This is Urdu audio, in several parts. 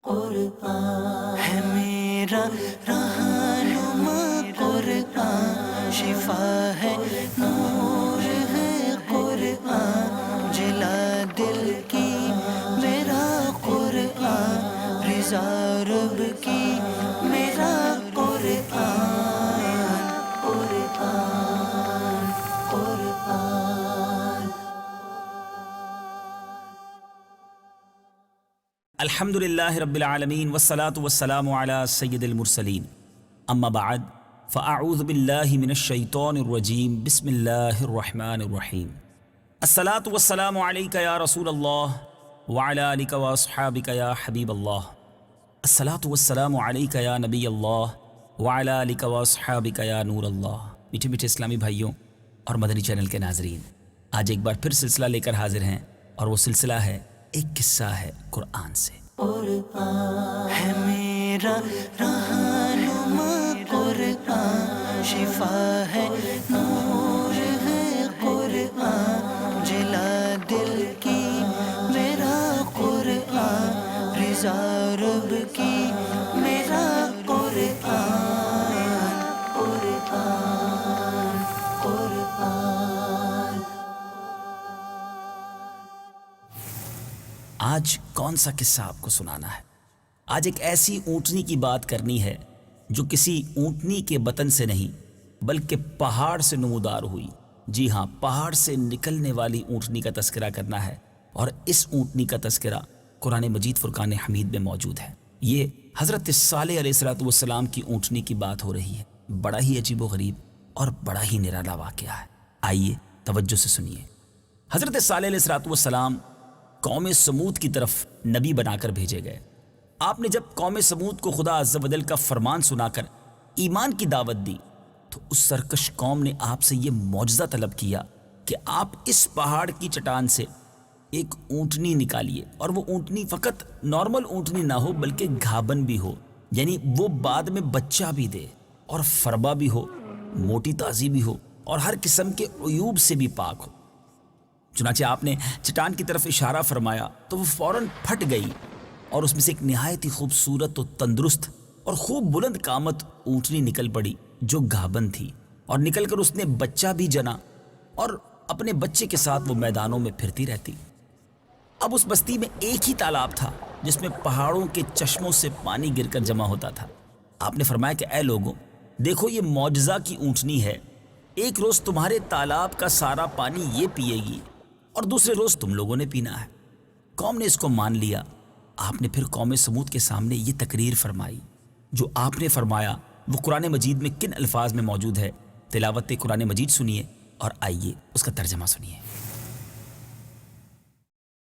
قرآن ہے میرا رہنما، قرآن شفا ہے، نور ہے قرآن، جلا دل کی میرا قرآن، رضا رب کی میرا قرآن، قرآن قرآن۔ الحمدللہ رب العالمین والصلاة والسلام علی سید المرسلین، اما بعد فاعوذ باللہ من الشیطان الرجیم، بسم اللہ الرحمن الرحیم۔ الصلاة والسلام علیک یا رسول اللہ وعلی آلک واصحابک یا حبیب اللہ، الصلاة والسلام علیک یا نبی اللہ وعلی آلک واصحابک یا نور اللہ۔ میٹھے میٹھے اسلامی بھائیوں اور مدنی چینل کے ناظرین، آج ایک بار پھر سلسلہ لے کر حاضر ہیں، اور وہ سلسلہ ہے ایک قصہ ہے قرآن سے۔ قرآن ہے میرا رہنما، قرآن شفا ہے، نور ہے قرآن، جلا دل کی میرا قرآن، رضا رب کی میرا قرآن، قرآن قرآن۔ آج کون سا قصہ آپ کو سنانا ہے؟ آج ایک ایسی اونٹنی کی بات کرنی ہے جو کسی اونٹنی کے بطن سے نہیں بلکہ پہاڑ سے نمودار ہوئی۔ جی ہاں، پہاڑ سے نکلنے والی اونٹنی کا تذکرہ کرنا ہے، اور اس اونٹنی کا تذکرہ قرآن مجید فرقان حمید میں موجود ہے۔ یہ حضرت صالح علیہ السلام کی اونٹنی کی بات ہو رہی ہے۔ بڑا ہی عجیب و غریب اور بڑا ہی نرالا واقعہ ہے، آئیے توجہ سے سنیے۔ حضرت صالح علیہ السلام قوم سمود کی طرف نبی بنا کر بھیجے گئے۔ آپ نے جب قوم سمود کو خدا عز و جل کا فرمان سنا کر ایمان کی دعوت دی تو اس سرکش قوم نے آپ سے یہ معجزہ طلب کیا کہ آپ اس پہاڑ کی چٹان سے ایک اونٹنی نکالیے، اور وہ اونٹنی فقط نارمل اونٹنی نہ ہو بلکہ گھابن بھی ہو، یعنی وہ بعد میں بچہ بھی دے، اور فربا بھی ہو، موٹی تازی بھی ہو، اور ہر قسم کے عیوب سے بھی پاک ہو۔ چنانچہ آپ نے چٹان کی طرف اشارہ فرمایا تو وہ فوراً پھٹ گئی، اور اس میں سے ایک نہایت ہی خوبصورت و تندرست اور خوب بلند قامت اونٹنی نکل پڑی جو گھابن تھی، اور نکل کر اس نے بچہ بھی جنا، اور اپنے بچے کے ساتھ وہ میدانوں میں پھرتی رہتی۔ اب اس بستی میں ایک ہی تالاب تھا جس میں پہاڑوں کے چشموں سے پانی گر کر جمع ہوتا تھا۔ آپ نے فرمایا کہ اے لوگوں، دیکھو یہ معجزہ کی اونٹنی ہے، ایک روز تمہارے تالاب کا سارا پانی یہ پیے گی، اور دوسرے روز تم لوگوں نے پینا ہے۔ قوم نے اس کو مان لیا۔ آپ نے پھر قوم سمود کے سامنے یہ تقریر فرمائی۔ جو آپ نے فرمایا وہ قرآن مجید میں کن الفاظ میں موجود ہے؟ تلاوت قرآن مجید سنیے، اور آئیے اس کا ترجمہ سنیے۔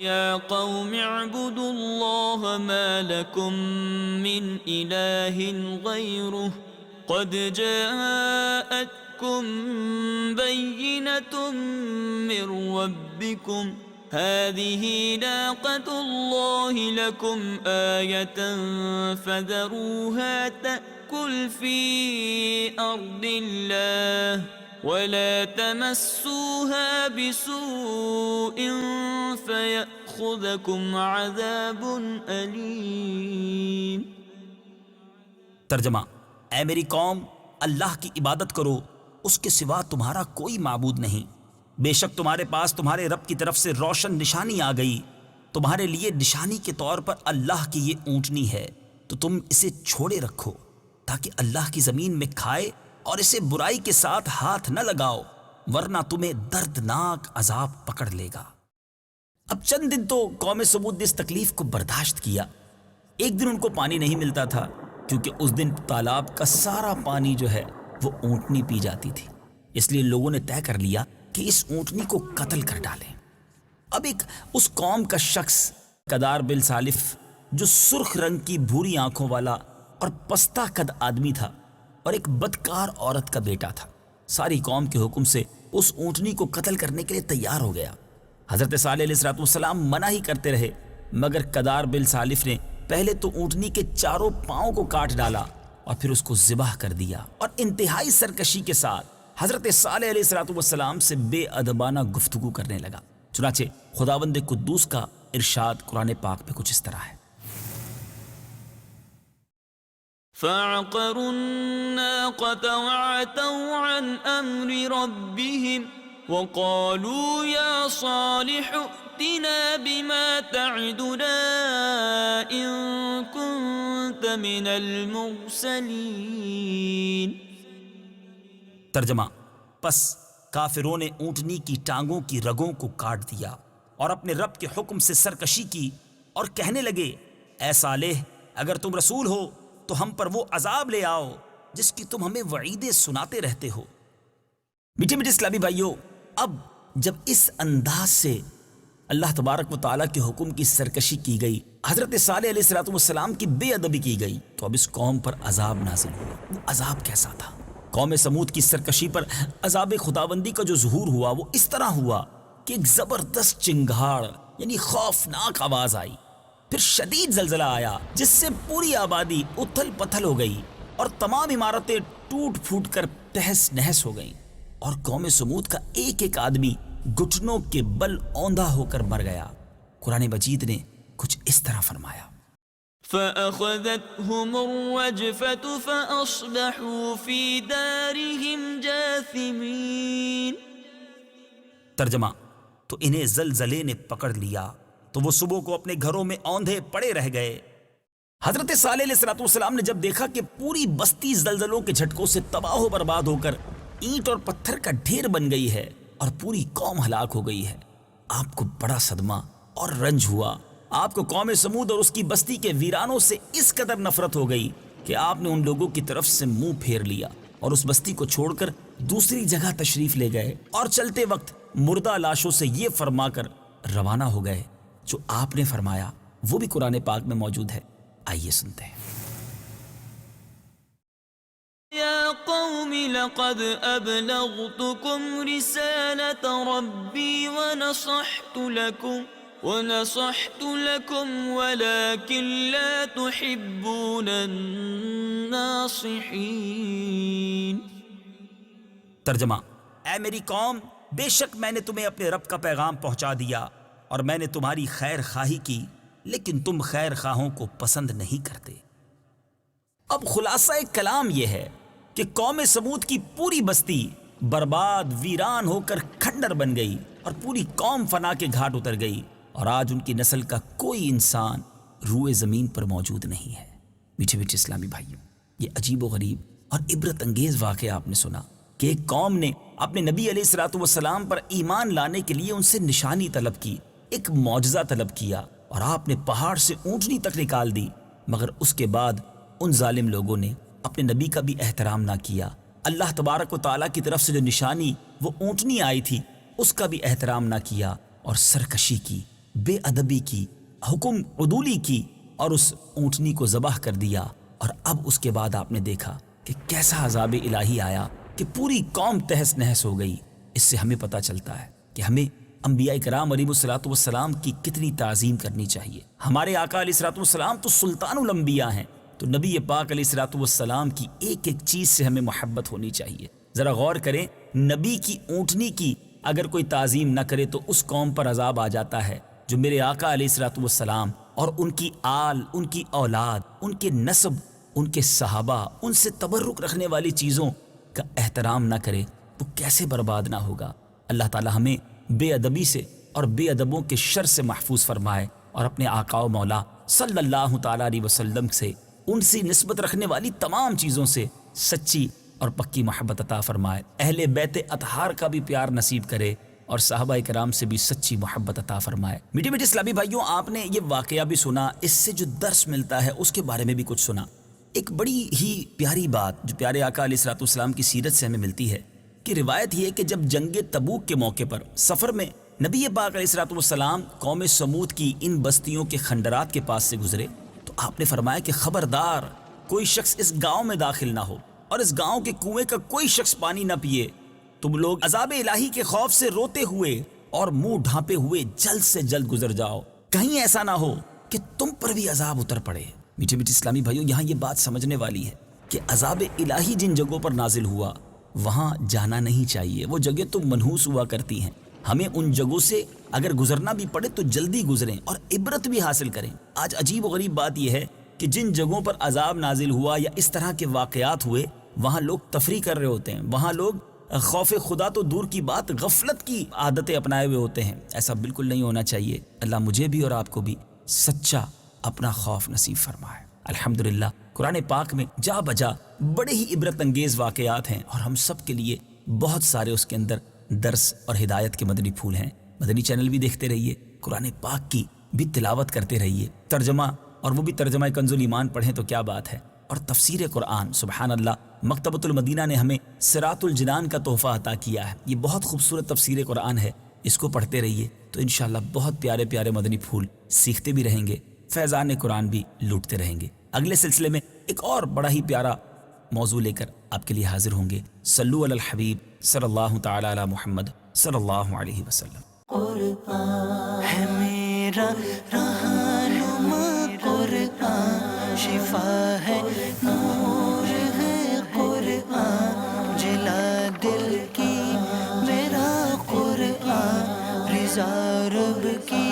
یا قوم اعبدوا اللہ ما لکم من الہ غیرہ قد جاءتکم بینۃ من ربکم هذه ناقة الله لكم آية فذروها تأكل في أرض الله ولا تمسوها بسوء فيأخذكم عذاب أليم۔ ترجمہ: اے میری قوم، اللہ کی عبادت کرو، اس کے سوا تمہارا کوئی معبود نہیں۔ بے شک تمہارے پاس تمہارے رب کی طرف سے روشن نشانی آ گئی، تمہارے لیے نشانی کے طور پر اللہ کی یہ اونٹنی ہے، تو تم اسے چھوڑے رکھو تاکہ اللہ کی زمین میں کھائے، اور اسے برائی کے ساتھ ہاتھ نہ لگاؤ، ورنہ تمہیں دردناک عذاب پکڑ لے گا۔ اب چند دن تو قوم سمود نے اس تکلیف کو برداشت کیا۔ ایک دن ان کو پانی نہیں ملتا تھا، کیونکہ اس دن تالاب کا سارا پانی جو ہے وہ اونٹنی پی جاتی تھی۔ اس لیے لوگوں نے طے کر لیا کہ اس اونٹنی کو قتل کر ڈالیں۔ اب ایک اس قوم کا شخص قدار بن سالف، جو سرخ رنگ کی بھوری آنکھوں والا اور پستہ قد آدمی تھا، اور ایک بدکار عورت کا بیٹا تھا، ساری قوم کے حکم سے اس اونٹنی کو قتل کرنے کے لیے تیار ہو گیا۔ حضرت صالح علیہ السلام منع ہی کرتے رہے، مگر قدار بن سالف نے پہلے تو اونٹنی کے چاروں پاؤں کو کاٹ ڈالا، اور پھر اس کو ذبح کر دیا، اور انتہائی سرکشی کے ساتھ حضرت صالح علیہ السلام سے بے ادبانہ گفتگو کرنے لگا۔ چنانچہ خداوند قدوس کا ارشاد قرآن پاک میں کچھ اس طرح ہے: فعقروا الناقة وعتوا عن أمر ربهم وقالوا يا صالح ائتنا بما تعدنا إن كنت من المرسلين. ترجمہ: پس کافروں نے اونٹنی کی ٹانگوں کی رگوں کو کاٹ دیا اور اپنے رب کے حکم سے سرکشی کی اور کہنے لگے اے صالح اگر تم رسول ہو تو ہم پر وہ عذاب لے آؤ جس کی تم ہمیں وعیدیں سناتے رہتے ہو. میٹھے میٹھے اسلامی بھائیوں، اب جب اس انداز سے اللہ تبارک و تعالیٰ کے حکم کی سرکشی کی گئی، حضرت صالح علیہ السلام کی بے ادبی کی گئی، تو اب اس قوم پر عذاب نازل ہوا. وہ عذاب کیسا تھا؟ قوم سمود کی سرکشی پر عذاب خداوندی کا جو ظہور ہوا وہ اس طرح ہوا کہ ایک زبردست چنگھاڑ یعنی خوفناک آواز آئی، پھر شدید زلزلہ آیا جس سے پوری آبادی اتھل پتھل ہو گئی اور تمام عمارتیں ٹوٹ پھوٹ کر تہس نہس ہو گئیں، اور قوم سمود کا ایک ایک آدمی گھٹنوں کے بل اوندھا ہو کر مر گیا. قرآن مجید نے کچھ اس طرح فرمایا: فأخذتهم الرجفة فأصبحوا في دارهم جاثمين. ترجمہ: تو انہیں زلزلے نے پکڑ لیا تو وہ صبح کو اپنے گھروں میں اوندھے پڑے رہ گئے. حضرت صالح علیہ السلام نے جب دیکھا کہ پوری بستی زلزلوں کے جھٹکوں سے تباہ و برباد ہو کر اینٹ اور پتھر کا ڈھیر بن گئی ہے اور پوری قوم ہلاک ہو گئی ہے، آپ کو بڑا صدمہ اور رنج ہوا. آپ کو قوم سمود اور اس کی بستی کے ویرانوں سے اس قدر نفرت ہو گئی کہ آپ نے ان لوگوں کی طرف سے منہ پھیر لیا اور اس بستی کو چھوڑ کر دوسری جگہ تشریف لے گئے اور چلتے وقت مردہ لاشوں سے یہ فرما کر روانہ ہو گئے جو آپ نے فرمایا. وہ بھی قرآن پاک میں موجود ہے، آئیے سنتے ہیں. يا قوم لقد أبلغتكم رسالة ربي ونصحت لكم ولكن لا تحبون الناصحين. ترجمہ: اے میری قوم، بے شک میں نے تمہیں اپنے رب کا پیغام پہنچا دیا اور میں نے تمہاری خیر خواہی کی، لیکن تم خیر خواہوں کو پسند نہیں کرتے. اب خلاصہ کلام یہ ہے کہ قوم سمود کی پوری بستی برباد ویران ہو کر کھنڈر بن گئی اور پوری قوم فنا کے گھاٹ اتر گئی، اور آج ان کی نسل کا کوئی انسان روئے زمین پر موجود نہیں ہے. میٹھے میٹھے اسلامی بھائیوں، یہ عجیب و غریب اور عبرت انگیز واقعہ آپ نے سنا کہ ایک قوم نے اپنے نبی علیہ السلام پر ایمان لانے کے لیے ان سے نشانی طلب کی، ایک معجزہ طلب کیا، اور آپ نے پہاڑ سے اونٹنی تک نکال دی، مگر اس کے بعد ان ظالم لوگوں نے اپنے نبی کا بھی احترام نہ کیا. اللہ تبارک و تعالیٰ کی طرف سے جو نشانی وہ اونٹنی آئی تھی اس کا بھی احترام نہ کیا، اور سرکشی کی، بے ادبی کی، حکم عدولی کی، اور اس اونٹنی کو ذبح کر دیا. اور اب اس کے بعد آپ نے دیکھا کہ کیسا عذاب الہی آیا کہ پوری قوم تہس نہس ہو گئی. اس سے ہمیں پتہ چلتا ہے کہ ہمیں انبیاء کرام علیہ السلام کی کتنی تعظیم کرنی چاہیے. ہمارے آقا علیہ السلام تو سلطان الانبیاء ہیں، تو نبی پاک علیہ السلام کی ایک ایک چیز سے ہمیں محبت ہونی چاہیے. ذرا غور کریں، نبی کی اونٹنی کی اگر کوئی تعظیم نہ کرے تو اس قوم پر عذاب آ جاتا ہے جو میرے آقا علیہ السلام اور ان کی آل، ان کی اولاد، ان کے نسب، ان کے صحابہ، ان سے تبرک رکھنے والی چیزوں کا احترام نہ کرے، وہ کیسے برباد نہ ہوگا. اللہ تعالی ہمیں بے ادبی سے اور بے ادبوں کے شر سے محفوظ فرمائے، اور اپنے آقا و مولا صلی اللہ تعالیٰ علیہ وسلم سے ان سے نسبت رکھنے والی تمام چیزوں سے سچی اور پکی محبت عطا فرمائے. اہل بیت اطہار کا بھی پیار نصیب کرے اور صحابہ کرام سے بھی سچی محبت عطا فرمائے. میٹھے میٹھے اسلامی بھائیوں، آپ نے یہ واقعہ بھی سنا، اس سے جو درس ملتا ہے اس کے بارے میں بھی کچھ سنا. ایک بڑی ہی پیاری بات جو پیارے آقا علیہ السلام کی سیرت سے ہمیں ملتی ہے کہ روایت یہ ہے کہ جب جنگ تبوک کے موقع پر سفر میں نبی پاک علیہ السلام قوم سمود کی ان بستیوں کے خنڈرات کے پاس سے گزرے تو آپ نے فرمایا کہ خبردار کوئی شخص اس گاؤں میں داخل نہ ہو اور اس گاؤں کے کنویں کا کوئی شخص پانی نہ پیے. تم لوگ عذاب الہی کے خوف سے روتے ہوئے اور منہ ڈھانپے ہوئے جلد سے جلد گزر جاؤ، کہیں ایسا نہ ہو کہ تم پر بھی عذاب اتر پڑے. میٹھے میٹھے اسلامی بھائیوں، یہاں یہ بات سمجھنے والی ہے کہ عذاب الہی جن جگہوں پر نازل ہوا وہاں جانا نہیں چاہیے. وہ جگہ تو منحوس ہوا کرتی ہیں، ہمیں ان جگہوں سے اگر گزرنا بھی پڑے تو جلدی گزریں اور عبرت بھی حاصل کریں. آج عجیب و غریب بات یہ ہے کہ جن جگہوں پر عذاب نازل ہوا یا اس طرح کے واقعات ہوئے وہاں لوگ تفریح کر رہے ہوتے ہیں، وہاں لوگ خوف خدا تو دور کی بات غفلت کی عادتیں اپنائے ہوئے ہوتے ہیں۔ ایسا بالکل نہیں ہونا چاہیے۔ اللہ مجھے بھی اور آپ کو بھی سچا اپنا خوف نصیب فرمائے۔ الحمدللہ قرآن پاک میں جا بجا بڑے ہی عبرت انگیز واقعات ہیں اور ہم سب کے لیے بہت سارے اس کے اندر درس اور ہدایت کے مدنی پھول ہیں۔ مدنی چینل بھی دیکھتے رہیے، قرآن پاک کی بھی تلاوت کرتے رہیے، ترجمہ اور وہ بھی ترجمہ کنز الایمان پڑھیں تو کیا بات ہے، اور تفسیر قرآن۔ سبحان اللہ، مکتبۃ المدینہ نے ہمیں صراط الجنان کا تحفہ عطا کیا ہے، یہ بہت خوبصورت تفسیر قرآن ہے، اس کو پڑھتے رہیے تو انشاءاللہ بہت پیارے پیارے مدنی پھول سیکھتے بھی رہیں گے، فیضان قرآن بھی لوٹتے رہیں گے۔ اگلے سلسلے میں ایک اور بڑا ہی پیارا موضوع لے کر آپ کے لیے حاضر ہوں گے۔ صلو علی الحبیب صلی اللہ تعالی علی محمد صلی اللہ علیہ وسلم۔ قرآن ہے میرا رہنما، قرآن شفا ہے، نور ہے قرآن، جلا دل کی میرا قرآن، رضا رب کی